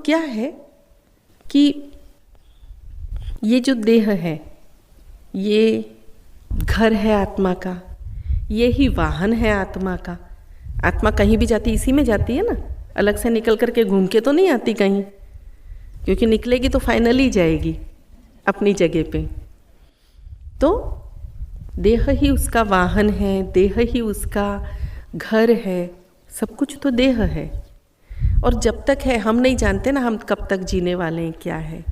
क्या है कि ये जो देह है, ये घर है आत्मा का, ये ही वाहन है आत्मा का। आत्मा कहीं भी जाती इसी में जाती है ना, अलग से निकल करके घूम के तो नहीं आती कहीं, क्योंकि निकलेगी तो फाइनली जाएगी अपनी जगह पे। तो देह ही उसका वाहन है, देह ही उसका घर है, सब कुछ तो देह है। और जब तक है हम नहीं जानते ना हम कब तक जीने वाले हैं, क्या है।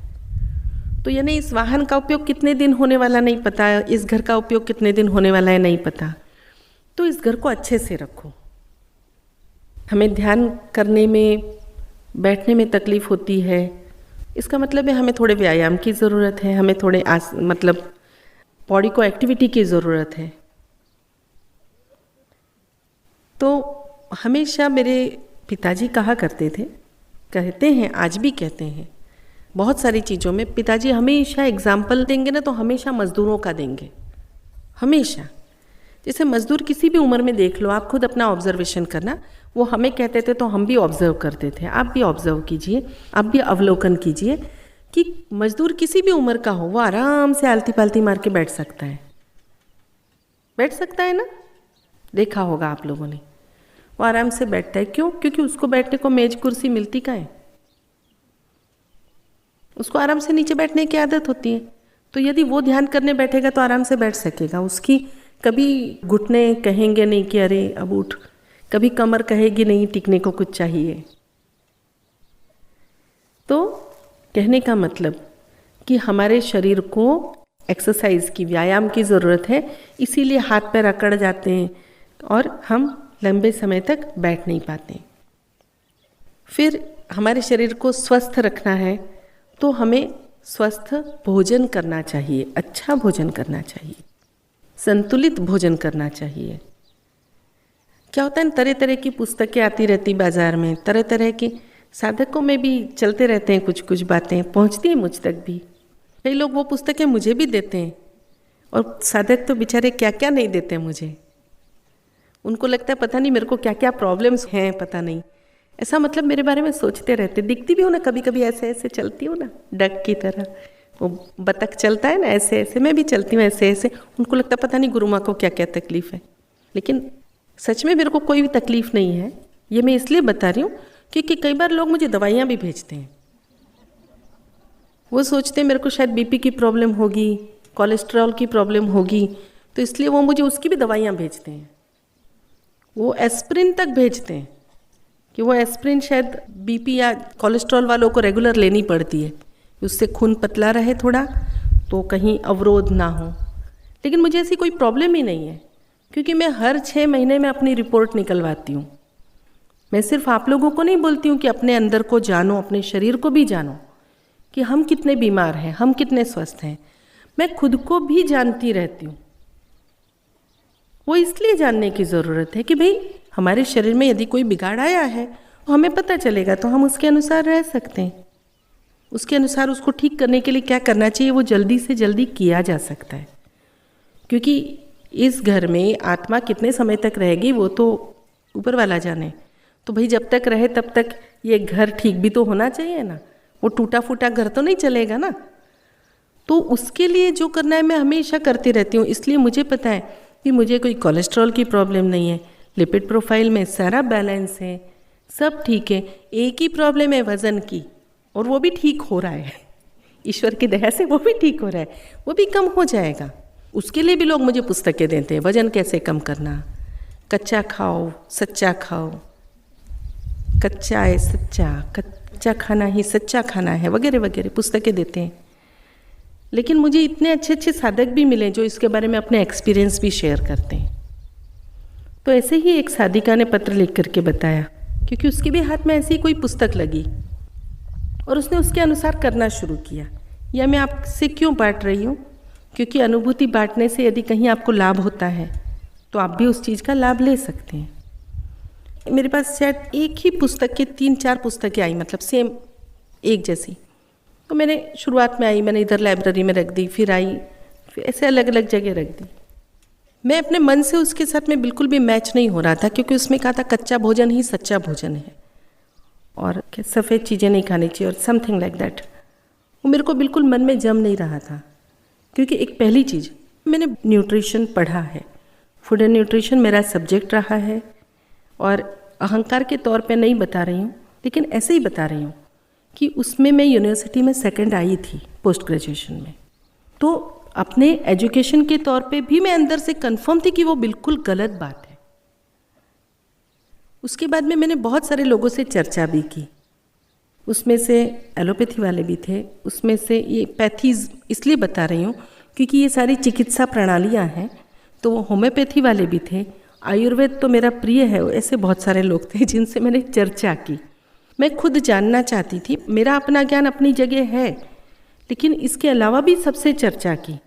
तो यानी इस वाहन का उपयोग कितने दिन होने वाला नहीं पता, इस घर का उपयोग कितने दिन होने वाला है नहीं पता। तो इस घर को अच्छे से रखो। हमें ध्यान करने में, बैठने में तकलीफ होती है, इसका मतलब है हमें थोड़े व्यायाम की ज़रूरत है, हमें थोड़े मतलब बॉडी को एक्टिविटी की ज़रूरत है। तो हमेशा मेरे पिताजी कहा करते थे, कहते हैं, आज भी कहते हैं, बहुत सारी चीज़ों में पिताजी हमेशा एग्जाम्पल देंगे ना तो हमेशा मज़दूरों का देंगे, हमेशा। जैसे मज़दूर किसी भी उम्र में देख लो, आप खुद अपना ऑब्जर्वेशन करना, वो हमें कहते थे तो हम भी ऑब्जर्व करते थे। आप भी ऑब्जर्व कीजिए, आप भी अवलोकन कीजिए कि मज़दूर किसी भी उम्र का हो, वो आराम से आलती पालती मार के बैठ सकता है, बैठ सकता है ना, देखा होगा आप लोगों ने। वो आराम से बैठता है, क्यों? क्योंकि उसको बैठने को मेज कुर्सी मिलती कहाँ है, उसको आराम से नीचे बैठने की आदत होती है। तो यदि वो ध्यान करने बैठेगा तो आराम से बैठ सकेगा, उसकी कभी घुटने कहेंगे नहीं कि अरे अब उठ, कभी कमर कहेगी नहीं टिकने को कुछ चाहिए। तो कहने का मतलब कि हमारे शरीर को एक्सरसाइज की, व्यायाम की ज़रूरत है, इसीलिए हाथ पैर अकड़ जाते हैं और हम लंबे समय तक बैठ नहीं पाते। फिर हमारे शरीर को स्वस्थ रखना है तो हमें स्वस्थ भोजन करना चाहिए, अच्छा भोजन करना चाहिए, संतुलित भोजन करना चाहिए। क्या होता है, तरह तरह की पुस्तकें आती रहती बाज़ार में, तरह तरह की, साधकों में भी चलते रहते हैं कुछ कुछ बातें, पहुंचती हैं मुझ तक भी। कई लोग वो पुस्तकें मुझे भी देते हैं और साधक तो बेचारे क्या क्या नहीं देते मुझे। उनको लगता है पता नहीं मेरे को क्या क्या प्रॉब्लम्स हैं, पता नहीं, ऐसा मतलब मेरे बारे में सोचते रहते। दिखती भी हो ना, कभी कभी ऐसे ऐसे चलती हो ना, डक की तरह, वो बतख चलता है ना ऐसे ऐसे, मैं भी चलती हूँ ऐसे ऐसे। उनको लगता पता नहीं गुरु माँ को क्या क्या तकलीफ है, लेकिन सच में मेरे को कोई भी तकलीफ नहीं है। ये मैं इसलिए बता रही हूँ क्योंकि कई बार लोग मुझे दवाइयाँ भी भेजते हैं। वो सोचते हैं मेरे को शायद बीपी की प्रॉब्लम होगी, कोलेस्ट्रॉल की प्रॉब्लम होगी, तो इसलिए वो मुझे उसकी भी दवाइयाँ भेजते हैं। वो एस्प्रिन तक भेजते हैं कि वो एस्प्रिन शायद बीपी या कोलेस्ट्रॉल वालों को रेगुलर लेनी पड़ती है, उससे खून पतला रहे थोड़ा, तो कहीं अवरोध ना हो। लेकिन मुझे ऐसी कोई प्रॉब्लम ही नहीं है, क्योंकि मैं हर 6 महीने में अपनी रिपोर्ट निकलवाती हूँ। मैं सिर्फ आप लोगों को नहीं बोलती हूँ कि अपने अंदर को जानो, अपने शरीर को भी जानो कि हम कितने बीमार हैं, हम कितने स्वस्थ हैं। मैं खुद को भी जानती रहती हूँ। वो इसलिए जानने की ज़रूरत है कि भाई हमारे शरीर में यदि कोई बिगाड़ आया है तो हमें पता चलेगा, तो हम उसके अनुसार रह सकते हैं। उसके अनुसार उसको ठीक करने के लिए क्या करना चाहिए वो जल्दी से जल्दी किया जा सकता है। क्योंकि इस घर में आत्मा कितने समय तक रहेगी वो तो ऊपर वाला जाने। तो भाई जब तक रहे तब तक ये घर ठीक भी तो होना चाहिए ना, वो टूटा फूटा घर तो नहीं चलेगा ना। तो उसके लिए जो करना है मैं हमेशा करती रहती हूँ। इसलिए मुझे पता है कि मुझे कोई कोलेस्ट्रॉल की प्रॉब्लम नहीं है, लिपिड प्रोफाइल में सारा बैलेंस है, सब ठीक है। एक ही प्रॉब्लम है वज़न की, और वो भी ठीक हो रहा है, ईश्वर की दया से वो भी ठीक हो रहा है, वो भी कम हो जाएगा। उसके लिए भी लोग मुझे पुस्तकें देते हैं, वज़न कैसे कम करना, कच्चा खाओ सच्चा खाओ, कच्चा है सच्चा, कच्चा खाना ही सच्चा खाना है, वगैरह वगैरह पुस्तकें देते हैं। लेकिन मुझे इतने अच्छे अच्छे साधक भी मिले जो इसके बारे में अपने एक्सपीरियंस भी शेयर करते हैं। तो ऐसे ही एक साधिका ने पत्र लिख करके बताया, क्योंकि उसके भी हाथ में ऐसी कोई पुस्तक लगी और उसने उसके अनुसार करना शुरू किया। यह मैं आपसे क्यों बांट रही हूँ, क्योंकि अनुभूति बांटने से यदि कहीं आपको लाभ होता है तो आप भी उस चीज़ का लाभ ले सकते हैं। मेरे पास शायद एक ही पुस्तक के 3-4 पुस्तकें आई, मतलब सेम एक जैसी। तो मैंने शुरुआत में आई, मैंने इधर लाइब्रेरी में रख दी, फिर आई, फिर ऐसे अलग अलग जगह रख दी। मैं अपने मन से उसके साथ में बिल्कुल भी मैच नहीं हो रहा था, क्योंकि उसमें कहा था कच्चा भोजन ही सच्चा भोजन है। और सफ़ेद चीज़ें नहीं खानी चाहिए और समथिंग लाइक दैट। वो मेरे को बिल्कुल मन में जम नहीं रहा था, क्योंकि एक पहली चीज़, मैंने न्यूट्रिशन पढ़ा है, फूड एंड न्यूट्रिशन मेरा सब्जेक्ट रहा है, और अहंकार के तौर पे नहीं बता रही हूँ, लेकिन ऐसे ही बता रही हूँ कि उसमें मैं यूनिवर्सिटी में सेकंड आई थी पोस्ट ग्रेजुएशन में। तो अपने एजुकेशन के तौर पे भी मैं अंदर से कंफर्म थी कि वो बिल्कुल गलत बात है। उसके बाद में मैंने बहुत सारे लोगों से चर्चा भी की, उसमें से एलोपैथी वाले भी थे, उसमें से ये पैथीज इसलिए बता रही हूँ क्योंकि ये सारी चिकित्सा प्रणालियाँ हैं, तो वो होम्योपैथी वाले भी थे, आयुर्वेद तो मेरा प्रिय है। ऐसे बहुत सारे लोग थे जिनसे मैंने चर्चा की। मैं खुद जानना चाहती थी, मेरा अपना ज्ञान अपनी जगह है, लेकिन इसके अलावा भी सबसे चर्चा की,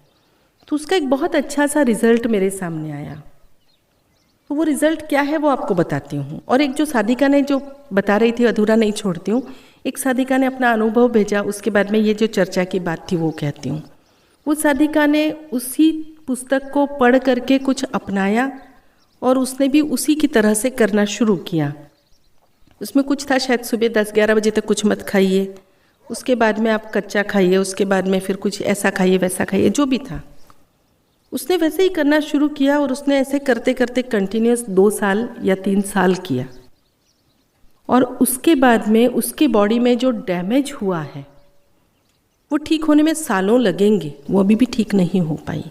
तो उसका एक बहुत अच्छा सा रिज़ल्ट मेरे सामने आया। तो वो रिज़ल्ट क्या है वो आपको बताती हूँ। और एक जो साधिका ने जो बता रही थी, अधूरा नहीं छोड़ती हूँ, एक साधिका ने अपना अनुभव भेजा, उसके बाद में ये जो चर्चा की बात थी वो कहती हूँ। उस साधिका ने उसी पुस्तक को पढ़ करके कुछ अपनाया और उसने भी उसी की तरह से करना शुरू किया। उसमें कुछ था शायद सुबह 10-11 बजे तक कुछ मत खाइए, उसके बाद में आप कच्चा खाइए, उसके बाद में फिर कुछ ऐसा खाइए वैसा खाइए, जो भी था उसने वैसे ही करना शुरू किया। और उसने ऐसे करते करते कंटिन्यूस 2 साल या 3 साल किया, और उसके बाद में उसके बॉडी में जो डैमेज हुआ है वो ठीक होने में सालों लगेंगे, वो अभी भी ठीक नहीं हो पाई।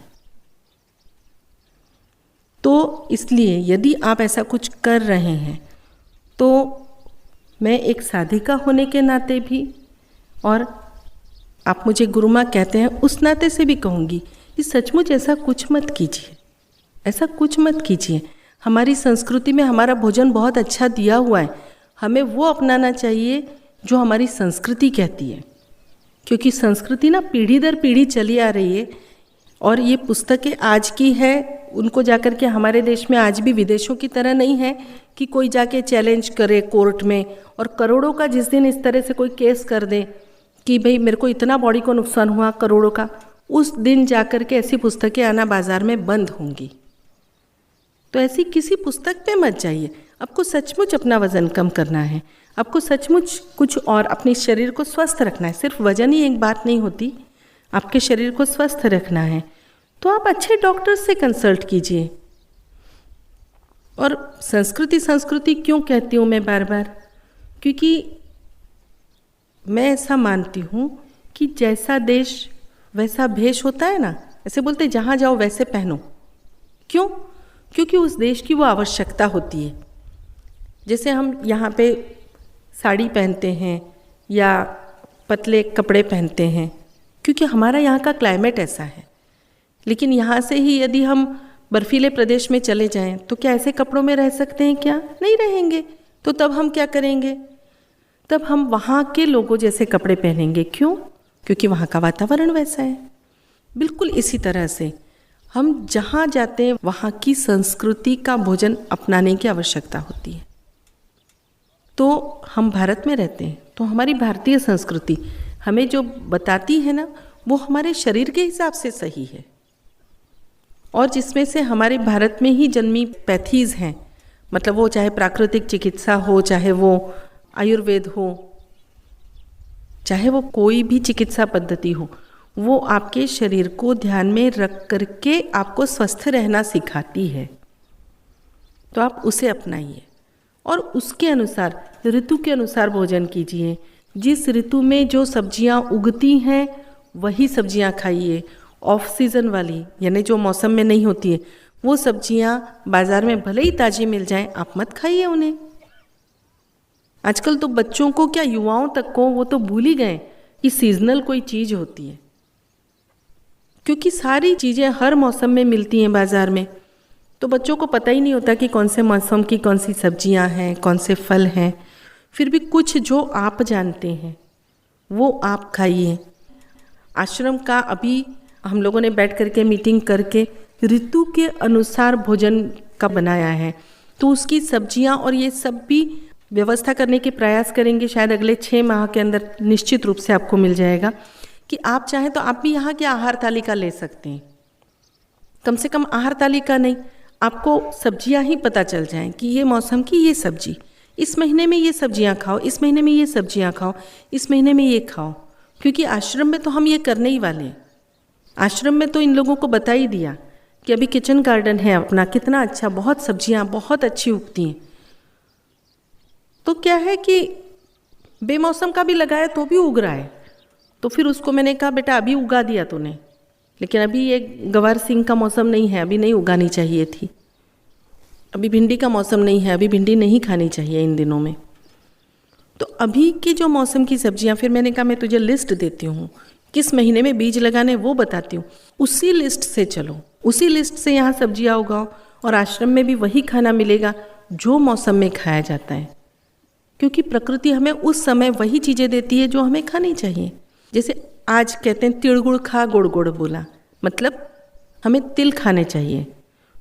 तो इसलिए यदि आप ऐसा कुछ कर रहे हैं तो मैं एक साधिका होने के नाते भी, और आप मुझे गुरु माँ कहते हैं उस नाते से भी कहूँगी कि सचमुच ऐसा कुछ मत कीजिए, ऐसा कुछ मत कीजिए। हमारी संस्कृति में हमारा भोजन बहुत अच्छा दिया हुआ है, हमें वो अपनाना चाहिए जो हमारी संस्कृति कहती है, क्योंकि संस्कृति ना पीढ़ी दर पीढ़ी चली आ रही है। और ये पुस्तकें आज की है, उनको जाकर के हमारे देश में आज भी विदेशों की तरह नहीं है कि कोई जाके चैलेंज करे कोर्ट में, और करोड़ों का जिस दिन इस तरह से कोई केस कर दे कि भाई मेरे को इतना बॉडी को नुकसान हुआ करोड़ों का, उस दिन जाकर के ऐसी पुस्तकें आना बाज़ार में बंद होंगी। तो ऐसी किसी पुस्तक पे मत जाइए। आपको सचमुच अपना वज़न कम करना है, आपको सचमुच कुछ और अपने शरीर को स्वस्थ रखना है। सिर्फ वज़न ही एक बात नहीं होती, आपके शरीर को स्वस्थ रखना है तो आप अच्छे डॉक्टर से कंसल्ट कीजिए। और संस्कृति क्यों कहती हूँ मैं बार बार, क्योंकि मैं ऐसा मानती हूँ कि जैसा देश वैसा भेष होता है ना, ऐसे बोलते जहाँ जाओ वैसे पहनो। क्यों? क्योंकि उस देश की वो आवश्यकता होती है। जैसे हम यहाँ पे साड़ी पहनते हैं या पतले कपड़े पहनते हैं, क्योंकि हमारा यहाँ का क्लाइमेट ऐसा है। लेकिन यहाँ से ही यदि हम बर्फीले प्रदेश में चले जाएं तो क्या ऐसे कपड़ों में रह सकते हैं? क्या नहीं रहेंगे। तो तब हम क्या करेंगे? तब हम वहाँ के लोगों जैसे कपड़े पहनेंगे। क्यों? क्योंकि वहाँ का वातावरण वैसा है। बिल्कुल इसी तरह से हम जहाँ जाते हैं वहाँ की संस्कृति का भोजन अपनाने की आवश्यकता होती है। तो हम भारत में रहते हैं तो हमारी भारतीय संस्कृति हमें जो बताती है ना, वो हमारे शरीर के हिसाब से सही है। और जिसमें से हमारे भारत में ही जन्मी पैथीज हैं, मतलब वो चाहे प्राकृतिक चिकित्सा हो, चाहे वो आयुर्वेद हो, चाहे वो कोई भी चिकित्सा पद्धति हो, वो आपके शरीर को ध्यान में रख करके आपको स्वस्थ रहना सिखाती है। तो आप उसे अपनाइए और उसके अनुसार, ऋतु के अनुसार भोजन कीजिए। जिस ऋतु में जो सब्जियां उगती हैं वही सब्जियां खाइए। ऑफ सीज़न वाली, यानी जो मौसम में नहीं होती है, वो सब्जियां बाज़ार में भले ही ताज़ी मिल जाएं, आप मत खाइए उन्हें। आजकल तो बच्चों को क्या, युवाओं तक को, वो तो भूल ही गए कि सीजनल कोई चीज़ होती है, क्योंकि सारी चीज़ें हर मौसम में मिलती हैं बाज़ार में। तो बच्चों को पता ही नहीं होता कि कौन से मौसम की कौन सी सब्जियां हैं, कौन से फल हैं। फिर भी कुछ जो आप जानते हैं वो आप खाइए। आश्रम का अभी हम लोगों ने बैठ करके मीटिंग करके ऋतु के अनुसार भोजन का बनाया है, तो उसकी सब्जियां और ये सब भी व्यवस्था करने के प्रयास करेंगे। शायद अगले 6 माह के अंदर निश्चित रूप से आपको मिल जाएगा कि आप चाहें तो आप भी यहाँ की आहार तालिका ले सकते हैं। कम से कम आहार तालिका नहीं, आपको सब्जियां ही पता चल जाएं कि ये मौसम की ये सब्जी, इस महीने में ये सब्जियां खाओ, इस महीने में ये सब्जियां खाओ, इस महीने में ये खाओ, क्योंकि आश्रम में तो हम ये करने ही वाले हैं। आश्रम में तो इन लोगों को बता ही दिया कि अभी किचन गार्डन है अपना, कितना अच्छा, बहुत सब्जियां बहुत अच्छी उगती हैं। तो क्या है कि बेमौसम का भी लगाया तो भी उग रहा है। तो फिर उसको मैंने कहा बेटा अभी उगा दिया तूने, लेकिन अभी ये गवार सिंह का मौसम नहीं है, अभी नहीं उगानी चाहिए थी। अभी भिंडी का मौसम नहीं है, अभी भिंडी नहीं खानी चाहिए इन दिनों में। तो अभी की जो मौसम की सब्जियां, फिर मैंने कहा मैं तुझे लिस्ट देती हूँ, किस महीने में बीज लगाने वो बताती हूँ, उसी लिस्ट से चलो, उसी लिस्ट से यहाँ सब्जियाँ उगाओ और आश्रम में भी वही खाना मिलेगा जो मौसम में खाया जाता है। क्योंकि प्रकृति हमें उस समय वही चीज़ें देती है जो हमें खानी चाहिए। जैसे आज कहते हैं तिल गुड़ खा गुड़ गुड़ बोला, मतलब हमें तिल खाने चाहिए।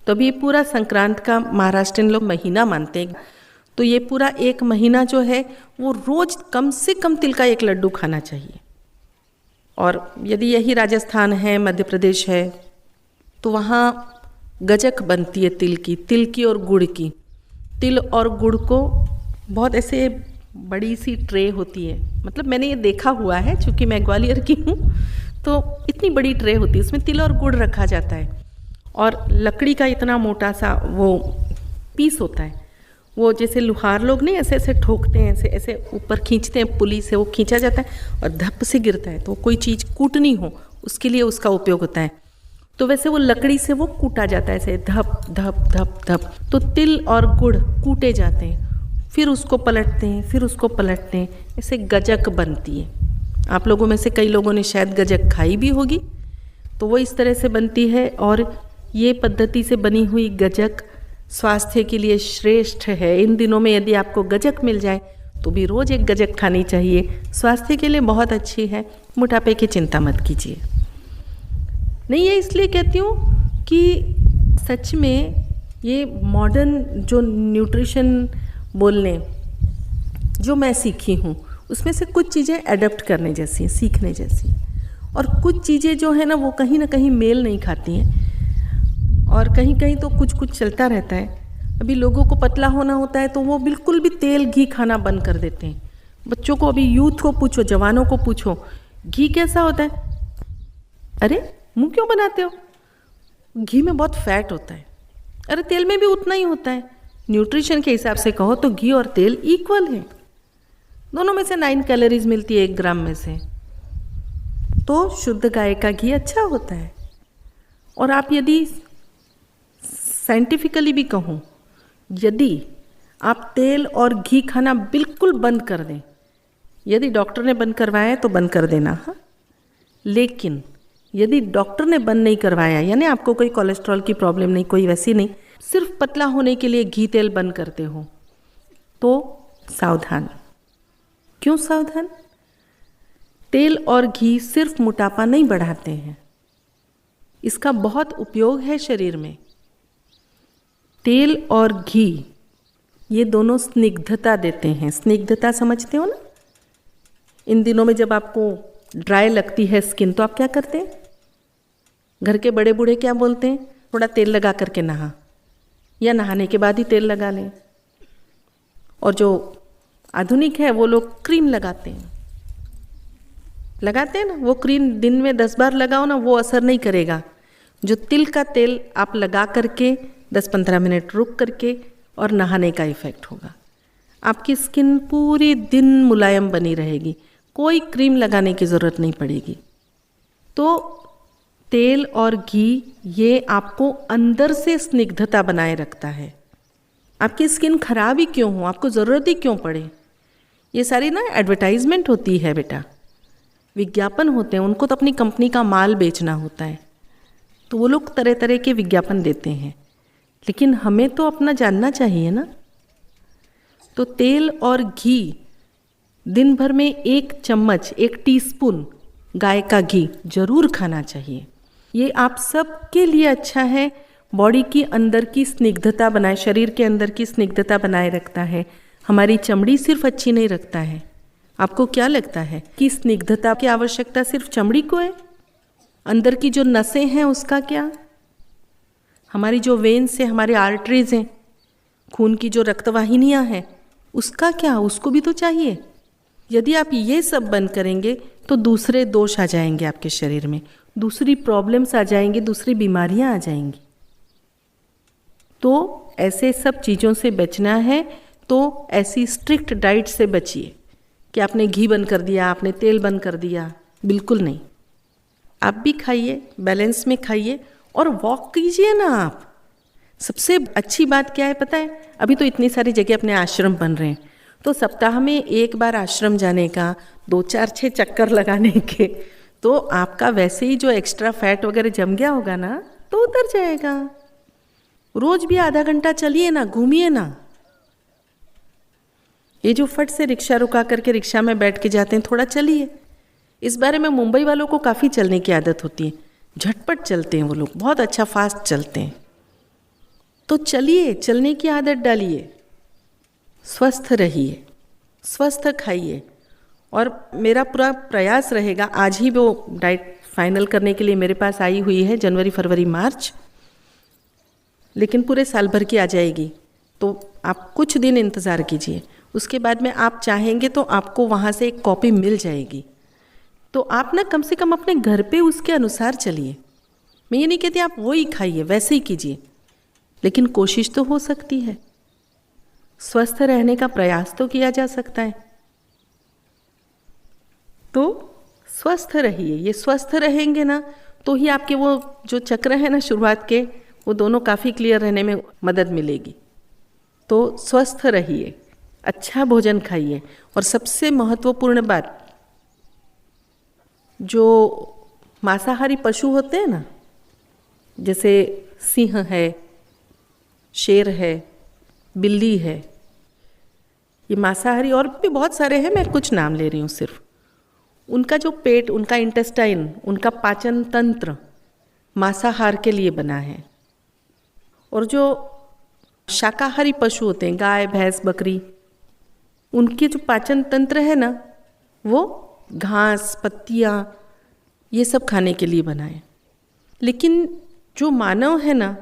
तो अभी ये पूरा संक्रांत का महाराष्ट्रियन लोग महीना मानते हैं, तो ये पूरा एक महीना जो है वो रोज कम से कम तिल का एक लड्डू खाना चाहिए। और यदि यही राजस्थान है, मध्य प्रदेश है, तो वहाँ गजक बनती है तिल की और गुड़ की। तिल और गुड़ को बहुत ऐसे बड़ी सी ट्रे होती है, मतलब मैंने ये देखा हुआ है, चूँकि मैं ग्वालियर की हूँ, तो इतनी बड़ी ट्रे होती है, उसमें तिल और गुड़ रखा जाता है और लकड़ी का इतना मोटा सा वो पीस होता है। वो जैसे लुहार लोग नहीं ऐसे ऐसे ठोकते हैं, ऐसे ऐसे ऊपर खींचते हैं, पुली से वो खींचा जाता है और धप से गिरता है, तो कोई चीज़ कूटनी हो उसके लिए उसका उपयोग होता है। तो वैसे वो लकड़ी से वो कूटा जाता है, ऐसे धप धप धप धप। तो तिल और गुड़ कूटे जाते हैं, फिर उसको पलटते हैं, फिर उसको पलटते हैं, ऐसे गजक बनती है। आप लोगों में से कई लोगों ने शायद गजक खाई भी होगी। तो वो इस तरह से बनती है और ये पद्धति से बनी हुई गजक स्वास्थ्य के लिए श्रेष्ठ है। इन दिनों में यदि आपको गजक मिल जाए तो भी रोज़ एक गजक खानी चाहिए, स्वास्थ्य के लिए बहुत अच्छी है। मोटापे की चिंता मत कीजिए। नहीं, ये इसलिए कहती हूँ कि सच में ये मॉडर्न जो न्यूट्रिशन बोलने जो मैं सीखी हूँ उसमें से कुछ चीज़ें एडप्ट करने जैसी हैं, सीखने जैसी, और कुछ चीज़ें जो है ना वो कहीं ना कहीं मेल नहीं खाती हैं और कहीं कहीं तो कुछ कुछ चलता रहता है। अभी लोगों को पतला होना होता है तो वो बिल्कुल भी तेल घी खाना बंद कर देते हैं। बच्चों को, अभी यूथ को पूछो, जवानों को पूछो, घी कैसा होता है? अरे मुंह क्यों बनाते हो? घी में बहुत फैट होता है। अरे तेल में भी उतना ही होता है। न्यूट्रिशन के हिसाब से कहो तो घी और तेल इक्वल है, दोनों में से 9 कैलोरीज मिलती है 1 ग्राम में से। तो शुद्ध गाय का घी अच्छा होता है। और आप यदि साइंटिफिकली भी कहूँ, यदि आप तेल और घी खाना बिल्कुल बंद कर दें, यदि डॉक्टर ने बंद करवाया है तो बंद कर देना, हाँ। लेकिन यदि डॉक्टर ने बंद नहीं करवाया, यानी आपको कोई कोलेस्ट्रॉल की प्रॉब्लम नहीं, कोई वैसी नहीं, सिर्फ पतला होने के लिए घी तेल बंद करते हो, तो सावधान। क्यों सावधान? तेल और घी सिर्फ मोटापा नहीं बढ़ाते हैं, इसका बहुत उपयोग है शरीर में। तेल और घी ये दोनों स्निग्धता देते हैं। स्निग्धता समझते हो ना? इन दिनों में जब आपको ड्राई लगती है स्किन तो आप क्या करते हैं? घर के बड़े बूढ़े क्या बोलते हैं? थोड़ा तेल लगा करके नहा, या नहाने के बाद ही तेल लगा लें। और जो आधुनिक है वो लोग क्रीम लगाते हैं ना। वो क्रीम दिन में 10 बार लगाओ ना, वो असर नहीं करेगा। जो तिल का तेल आप लगा करके 10-15 मिनट रुक करके और नहाने का इफेक्ट होगा। आपकी स्किन पूरी दिन मुलायम बनी रहेगी, कोई क्रीम लगाने की ज़रूरत नहीं पड़ेगी। तो तेल और घी ये आपको अंदर से स्निग्धता बनाए रखता है। आपकी स्किन खराब ही क्यों हो, आपको ज़रूरत ही क्यों पड़े? ये सारी ना एडवर्टाइजमेंट होती है बेटा, विज्ञापन होते हैं। उनको तो अपनी कंपनी का माल बेचना होता है, तो वो लोग तरह तरह के विज्ञापन देते हैं, लेकिन हमें तो अपना जानना चाहिए ना। तो तेल और घी दिन भर में 1 चम्मच, 1 टीस्पून गाय का घी जरूर खाना चाहिए। ये आप सबके लिए अच्छा है। बॉडी की अंदर की स्निग्धता बनाए, शरीर के अंदर की स्निग्धता बनाए रखता है। हमारी चमड़ी सिर्फ अच्छी नहीं रखता है। आपको क्या लगता है कि स्निग्धता की आवश्यकता सिर्फ चमड़ी को है? अंदर की जो नसें हैं उसका क्या? हमारी जो वेन्स हैं, हमारे आर्टरीज हैं, खून की जो रक्तवाहिनियां हैं, उसका क्या, उसको भी तो चाहिए। यदि आप ये सब बंद करेंगे तो दूसरे दोष आ जाएंगे आपके शरीर में, दूसरी प्रॉब्लम्स आ जाएंगी, दूसरी बीमारियां आ जाएंगी। तो ऐसे सब चीज़ों से बचना है तो ऐसी स्ट्रिक्ट डाइट से बचिए कि आपने घी बंद कर दिया, आपने तेल बंद कर दिया, बिल्कुल नहीं। आप भी खाइए, बैलेंस में खाइए और वॉक कीजिए ना आप। सबसे अच्छी बात क्या है पता है, अभी तो इतनी सारी जगह अपने आश्रम बन रहे हैं, तो सप्ताह में एक बार आश्रम जाने का, 2-4-6 चक्कर लगाने के, तो आपका वैसे ही जो एक्स्ट्रा फैट वगैरह जम गया होगा ना, तो उतर जाएगा। रोज भी आधा घंटा चलिए ना, घूमिए ना। ये जो फट से रिक्शा रुका करके रिक्शा में बैठ के जाते हैं, थोड़ा चलिए। इस बारे में मुंबई वालों को काफ़ी चलने की आदत होती है, झटपट चलते हैं वो लोग, बहुत अच्छा फास्ट चलते हैं। तो चलिए, चलने की आदत डालिए, स्वस्थ रहिए, स्वस्थ खाइए। और मेरा पूरा प्रयास रहेगा, आज ही वो डाइट फाइनल करने के लिए मेरे पास आई हुई है, जनवरी फरवरी मार्च, लेकिन पूरे साल भर की आ जाएगी। तो आप कुछ दिन इंतज़ार कीजिए, उसके बाद में आप चाहेंगे तो आपको वहाँ से एक कॉपी मिल जाएगी। तो आप ना कम से कम अपने घर पे उसके अनुसार चलिए। मैं ये नहीं कहती आप वो ही खाइए, वैसे ही कीजिए, लेकिन कोशिश तो हो सकती है। स्वस्थ रहने का प्रयास तो किया जा सकता है। तो स्वस्थ रहिए, ये स्वस्थ रहेंगे ना तो ही आपके वो जो चक्र है ना शुरुआत के, वो दोनों काफ़ी क्लियर रहने में मदद मिलेगी। तो स्वस्थ रहिए, अच्छा भोजन खाइए। और सबसे महत्वपूर्ण बात, जो मांसाहारी पशु होते हैं ना, जैसे सिंह है, शेर है, बिल्ली है, ये मांसाहारी, और भी बहुत सारे हैं, मैं कुछ नाम ले रही हूँ सिर्फ। उनका जो पेट, उनका इंटेस्टाइन, उनका पाचन तंत्र मांसाहार के लिए बना है। और जो शाकाहारी पशु होते हैं, गाय, भैंस, बकरी, उनके जो पाचन तंत्र है ना, वो घास, पत्तियाँ, ये सब खाने के लिए बना है। लेकिन जो मानव है ना,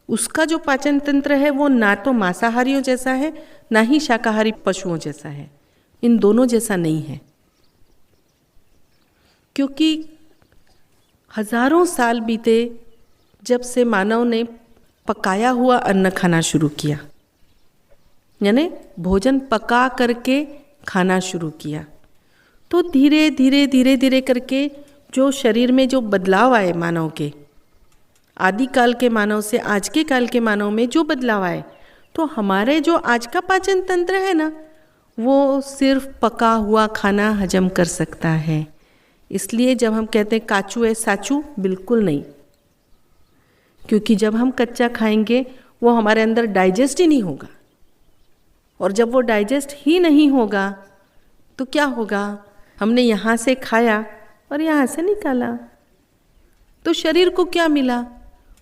उसका जो पाचन तंत्र है वो ना तो मांसाहारियों जैसा है, ना ही शाकाहारी पशुओं जैसा है, इन दोनों जैसा नहीं है। क्योंकि हजारों साल बीते जब से मानव ने पकाया हुआ अन्न खाना शुरू किया, यानी भोजन पका करके खाना शुरू किया, तो धीरे धीरे धीरे धीरे करके जो शरीर में जो बदलाव आए मानव के, आदिकाल के मानव से आज के काल के मानव में जो बदलाव आए, तो हमारे जो आज का पाचन तंत्र है ना, वो सिर्फ पका हुआ खाना हजम कर सकता है। इसलिए जब हम कहते हैं काचू है साचू, बिल्कुल नहीं। क्योंकि जब हम कच्चा खाएंगे वो हमारे अंदर डाइजेस्ट ही नहीं होगा, और जब वो डाइजेस्ट ही नहीं होगा तो क्या होगा, हमने यहाँ से खाया और यहाँ से निकाला, तो शरीर को क्या मिला,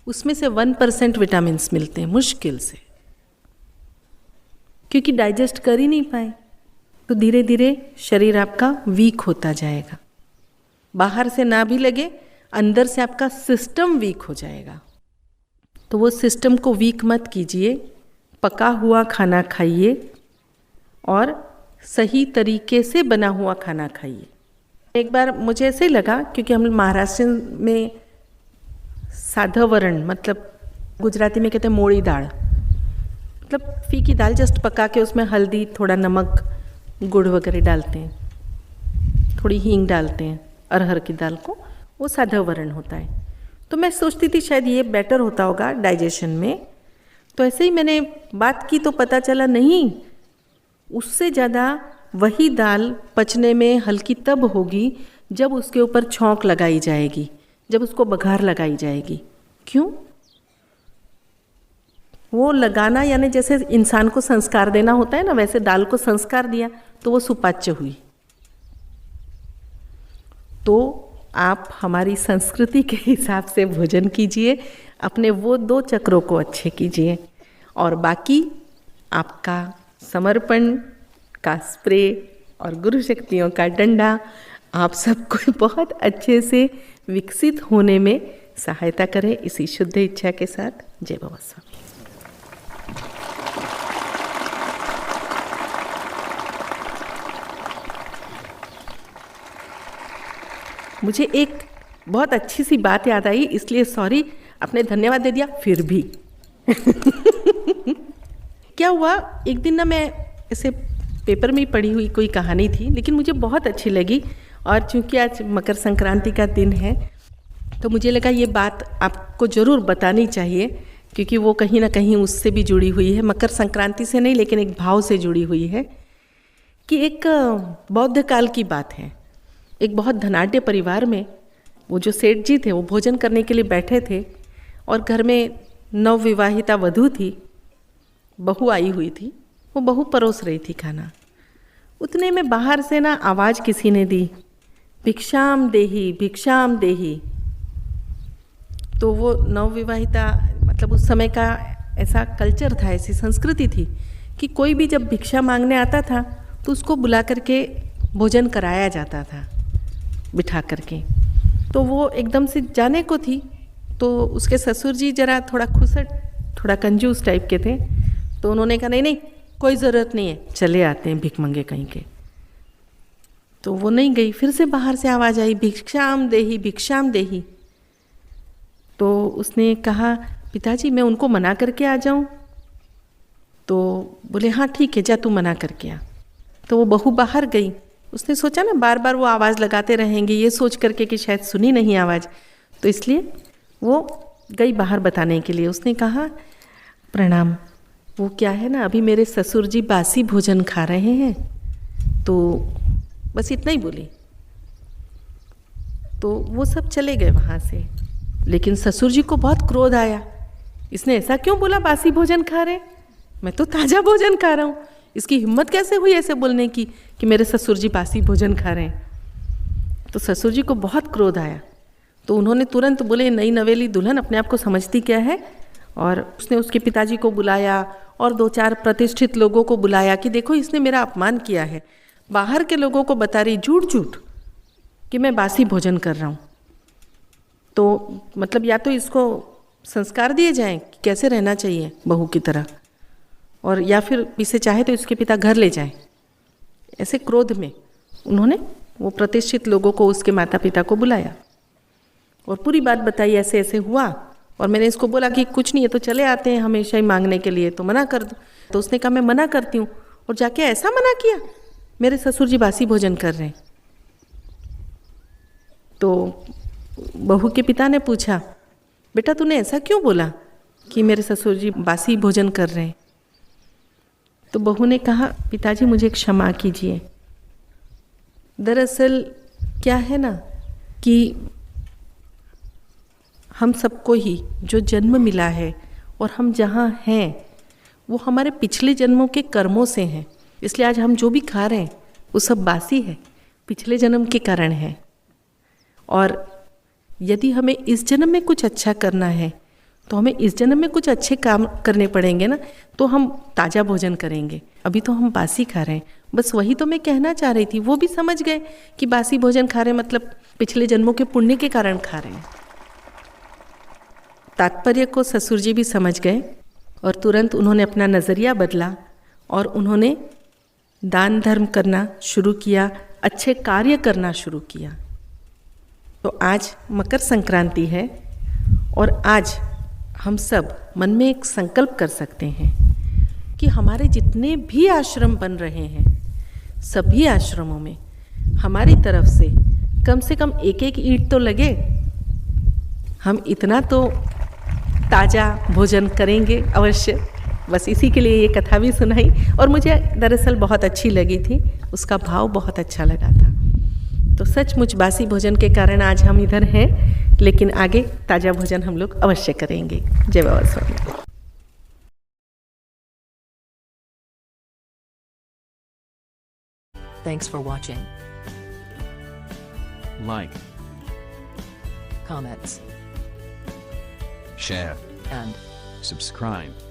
उसमें से 1% विटामिन्स मिलते हैं मुश्किल से, क्योंकि डाइजेस्ट कर ही नहीं पाए। तो धीरे धीरे शरीर आपका वीक होता जाएगा, बाहर से ना भी लगे, अंदर से आपका सिस्टम वीक हो जाएगा। तो वो सिस्टम को वीक मत कीजिए, पका हुआ खाना खाइए और सही तरीके से बना हुआ खाना खाइए। एक बार मुझे ऐसे लगा, क्योंकि हम महाराष्ट्र में साधा वरण, मतलब गुजराती में कहते हैं मोड़ी दाल, मतलब फीकी दाल जस्ट पका के उसमें हल्दी, थोड़ा नमक, गुड़ वगैरह डालते हैं, थोड़ी हींग डालते हैं, अरहर की दाल को, वो साधा वरण होता है। तो मैं सोचती थी शायद ये बेटर होता होगा डाइजेशन में। तो ऐसे ही मैंने बात की तो पता चला नहीं, उससे ज़्यादा वही दाल पचने में हल्की तब होगी जब उसके ऊपर छौंक लगाई जाएगी, जब उसको बघार लगाई जाएगी। क्यों? वो लगाना यानी जैसे इंसान को संस्कार देना होता है ना, वैसे दाल को संस्कार दिया तो वो सुपाच्य हुई। तो आप हमारी संस्कृति के हिसाब से भोजन कीजिए, अपने वो 2 चक्रों को अच्छे कीजिए, और बाकी आपका समर्पण का स्प्रे और गुरु शक्तियों का डंडा आप सबको बहुत अच्छे से विकसित होने में सहायता करे। इसी शुद्ध इच्छा के साथ जय बाबा स्वामी। मुझे एक बहुत अच्छी सी बात याद आई, इसलिए सॉरी, आपने धन्यवाद दे दिया फिर भी। क्या हुआ, एक दिन ना मैं ऐसे पेपर में पढ़ी हुई कोई कहानी थी, लेकिन मुझे बहुत अच्छी लगी, और चूंकि आज मकर संक्रांति का दिन है तो मुझे लगा ये बात आपको ज़रूर बतानी चाहिए, क्योंकि वो कहीं ना कहीं उससे भी जुड़ी हुई है, मकर संक्रांति से नहीं लेकिन एक भाव से जुड़ी हुई है। कि एक बौद्ध काल की बात है। एक बहुत धनाढ्य परिवार में वो जो सेठ जी थे वो भोजन करने के लिए बैठे थे, और घर में नवविवाहिता वधू थी, बहू आई हुई थी, वो बहू परोस रही थी खाना। उतने में बाहर से ना आवाज़ किसी ने दी, भिक्षाम देही भिक्षाम देही। तो वो नवविवाहिता, मतलब उस समय का ऐसा कल्चर था, ऐसी संस्कृति थी कि कोई भी जब भिक्षा मांगने आता था तो उसको बुला करके भोजन कराया जाता था बिठा करके। तो वो एकदम से जाने को थी, तो उसके ससुर जी जरा थोड़ा खुसट, थोड़ा कंजूस टाइप के थे, तो उन्होंने कहा नहीं नहीं कोई ज़रूरत नहीं है, चले आते हैं भिख मंगे कहीं के। तो वो नहीं गई। फिर से बाहर से आवाज़ आई, भिक्षाम देही भिक्षाम देही। तो उसने कहा पिताजी मैं उनको मना करके आ जाऊं? तो बोले हाँ ठीक है, जा तू मना करके आ। तो वो बहू बाहर गई। उसने सोचा ना बार बार वो आवाज़ लगाते रहेंगे, ये सोच करके कि शायद सुनी नहीं आवाज़, तो इसलिए वो गई बाहर बताने के लिए। उसने कहा प्रणाम, वो क्या है ना, अभी मेरे ससुर जी बासी भोजन खा रहे हैं, तो बस इतना ही बोली। तो वो सब चले गए वहाँ से। लेकिन ससुर जी को बहुत क्रोध आया, इसने ऐसा क्यों बोला बासी भोजन खा रहे, मैं तो ताज़ा भोजन खा रहा हूँ, इसकी हिम्मत कैसे हुई ऐसे बोलने की कि मेरे ससुर जी बासी भोजन खा रहे हैं। तो ससुर जी को बहुत क्रोध आया, तो उन्होंने तुरंत बोले नई नवेली दुल्हन अपने आप को समझती क्या है। और उसने उसके पिताजी को बुलाया और 2-4 प्रतिष्ठित लोगों को बुलाया कि देखो इसने मेरा अपमान किया है, बाहर के लोगों को बता रही झूठ झूठ कि मैं बासी भोजन कर रहा हूँ। तो मतलब या तो इसको संस्कार दिए जाएं कि कैसे रहना चाहिए बहू की तरह, और या फिर इसे चाहे तो इसके पिता घर ले जाएं। ऐसे क्रोध में उन्होंने वो प्रतिष्ठित लोगों को, उसके माता पिता को बुलाया और पूरी बात बताई, ऐसे ऐसे हुआ। और मैंने इसको बोला कि कुछ नहीं है तो चले आते हैं हमेशा ही मांगने के लिए, तो मना कर दो। तो उसने कहा मैं मना करती हूँ, और जाके ऐसा मना किया, मेरे ससुर जी बासी भोजन कर रहे हैं। तो बहू के पिता ने पूछा बेटा तूने ऐसा क्यों बोला कि मेरे ससुर जी बासी भोजन कर रहे हैं? तो बहू ने कहा पिताजी मुझे क्षमा कीजिए, दरअसल क्या है ना कि हम सबको ही जो जन्म मिला है और हम जहाँ हैं वो हमारे पिछले जन्मों के कर्मों से हैं, इसलिए आज हम जो भी खा रहे हैं वो सब बासी है, पिछले जन्म के कारण है। और यदि हमें इस जन्म में कुछ अच्छा करना है तो हमें इस जन्म में कुछ अच्छे काम करने पड़ेंगे ना, तो हम ताज़ा भोजन करेंगे, अभी तो हम बासी खा रहे हैं। बस वही तो मैं कहना चाह रही थी। वो भी समझ गए कि बासी भोजन खा रहे हैं मतलब पिछले जन्मों के पुण्य के कारण खा रहे हैं। तात्पर्य को ससुर जी भी समझ गए और तुरंत उन्होंने अपना नज़रिया बदला और उन्होंने दान धर्म करना शुरू किया, अच्छे कार्य करना शुरू किया। तो आज मकर संक्रांति है और आज हम सब मन में एक संकल्प कर सकते हैं कि हमारे जितने भी आश्रम बन रहे हैं, सभी आश्रमों में हमारी तरफ से कम एक एक ईंट तो लगे। हम इतना तो ताज़ा भोजन करेंगे अवश्य। बस इसी के लिए ये कथा भी सुनाई और मुझे दरअसल बहुत अच्छी लगी थी, उसका भाव बहुत अच्छा लगा था। तो सचमुच बासी भोजन के कारण आज हम इधर हैं, लेकिन आगे ताज़ा भोजन हम लोग अवश्य करेंगे। जय बाबा स्वामी। Thanks for watching. Like, Comments share, and subscribe.